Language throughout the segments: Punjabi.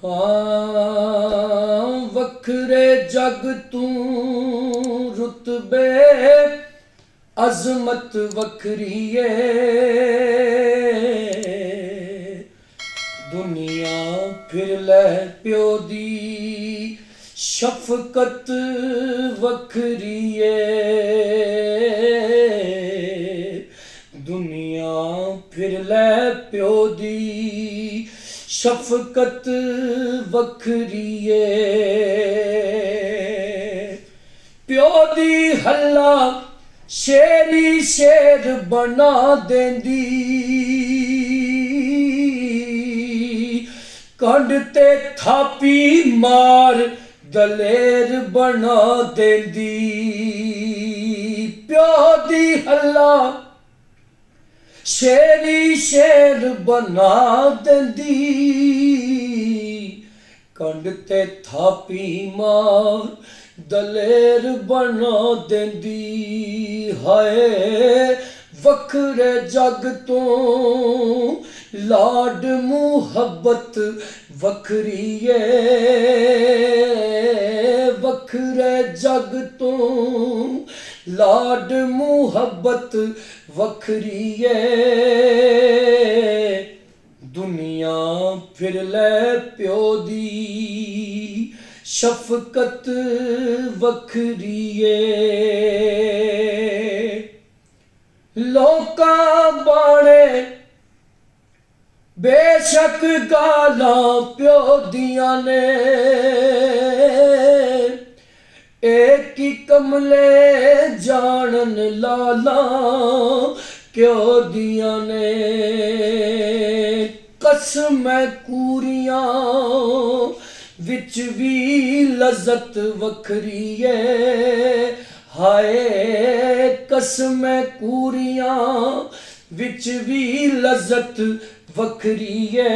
ਹਾਂ ਵੱਖਰੇ ਜਗ ਤੂੰ ਰੁਤਬੇ ਅਜ਼ਮਤ ਵੱਖਰੀ ਏ ਦੁਨੀਆ ਫਿਰ ਲੈ ਪਿਓ ਦੀ ਸ਼ਫਕਤ ਵੱਖਰੀ ਏ ਦੁਨੀਆ ਫਿਰ ਲੈ ਪਿਓ ਦੀ ਸ਼ਫਕਤ ਵੱਖਰੀ ਏ ਪਿਓ ਦੀ ਹੱਲਾ ਸ਼ੇਰੀ ਸ਼ੇਰ ਬਣਾ ਦੇਂਦੀ ਕੰਡ ਤੇ ਥਾਪੀ ਮਾਰ ਦਲੇਰ ਬਣਾ ਦੇਂਦੀ ਪਿਓ ਦੀ ਹੱਲਾ ਸ਼ੇਰੀ ਸ਼ੇਰ ਬਣਾ ਦਿੰਦੀ ਕੰਡ ਤੇ ਥਾਪੀ ਮਾਰ ਦਲੇਰ ਬਣਾ ਦਿੰਦੀ ਹਾਏ ਵੱਖਰੇ ਜਗ ਤੋਂ ਲਾਡ ਮੁਹੱਬਤ ਵੱਖਰੀ ਏ ਵੱਖਰੇ ਜਗ ਤੋਂ ਲਾਡ ਮੁਹੱਬਤ ਵੱਖਰੀ ਏ ਦੁਨੀਆ ਫਿਰ ਲੈ ਪਿਓ ਦੀ ਸ਼ਫਕਤ ਵੱਖਰੀ ਏ ਲੋਕਾਂ ਬਾਣੇ ਬੇਸ਼ੱਕ ਗਾਲਾਂ ਪਿਓ ਦੀਆਂ ਨੇ ਏਕ ਹੀ ਕਮਲੇ ਜਾਣਨ ਲਾਲਾ ਕਿਉ ਦੀਆਂ ਨੇ ਕਸਮੈ ਕੂਰੀਆਂ ਵਿੱਚ ਵੀ ਲਜ਼ਤ ਵੱਖਰੀ ਏ ਹਾਏ ਕਸਮੈ ਕੂਰੀਆਂ ਵਿੱਚ ਵੀ ਲਜ਼ਤ ਵੱਖਰੀ ਏ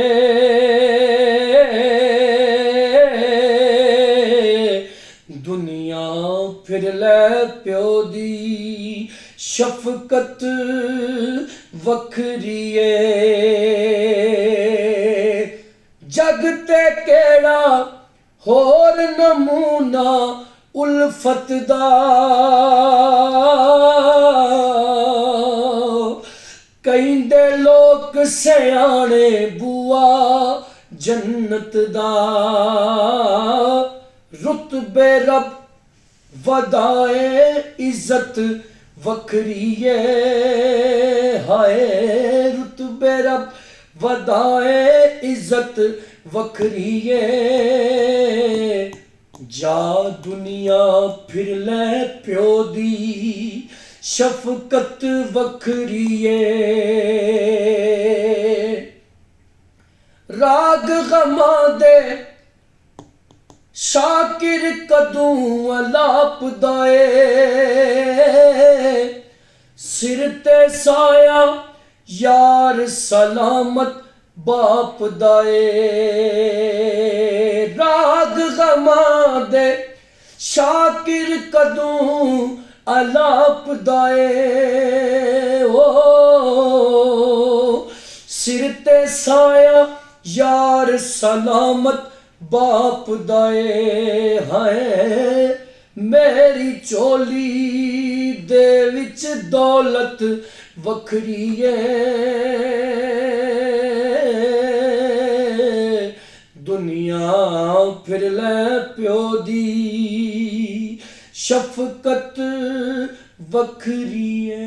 ਦੁਨੀਆ ਫਿਰ ਲੈ ਪਿਓ ਦੀ ਸ਼ਫਕਤ ਵੱਖਰੀ ਏ ਜਗ ਤੇ ਕਿਹੜਾ ਹੋਰ ਨਮੂਨਾ ਉਲਫਤ ਦਾ ਕਹਿੰਦੇ ਲੋਕ ਸਿਆਣੇ ਬੂਆ ਜੰਨਤ ਦਾ ਰੁਤਬੇ ਰੱਬ ਵਧਾਏ ਇੱਜ਼ਤ ਵੱਖਰੀ ਏ ਹਾਏ ਰੁਤਬੇ ਰੱਬ ਵਧਾਏ ਇੱਜ਼ਤ ਵੱਖਰੀ ਏ ਜਾ ਦੁਨੀਆ ਫਿਰ ਲੈ ਪਿਓ ਦੀ ਸ਼ਫਕਤ ਵੱਖਰੀ ਏ ਰਾਗ ਗਮਾਂ ਦੇ ਸ਼ਾਕਿਰ ਕਦੋਂ ਅਲਾਪਦਾ ਏ ਸਿਰ ਤੇ ਸਾਇਆ ਯਾਰ ਸਲਾਮਤ ਬਾਪ ਦਾ ਏ ਰਾਗ ਗਮਾਂ ਦੇ ਸ਼ਾਕਿਰ ਕਦੋਂ ਅਲਾਪਦਾ ਏ ਓ ਸਿਰ ਤੇ ਸਾਇਆ ਯਾਰ ਸਲਾਮਤ ਬਾਪ ਦਾ ਏ ਹਾਏ ਮੇਰੀ ਝੋਲੀ ਦੇ ਵਿੱਚ ਦੌਲਤ ਵੱਖਰੀ ਏ ਦੁਨੀਆ ਫਿਰ ਲੈ ਪਿਓ ਦੀ ਸ਼ਫਕਤ ਵੱਖਰੀ ਏ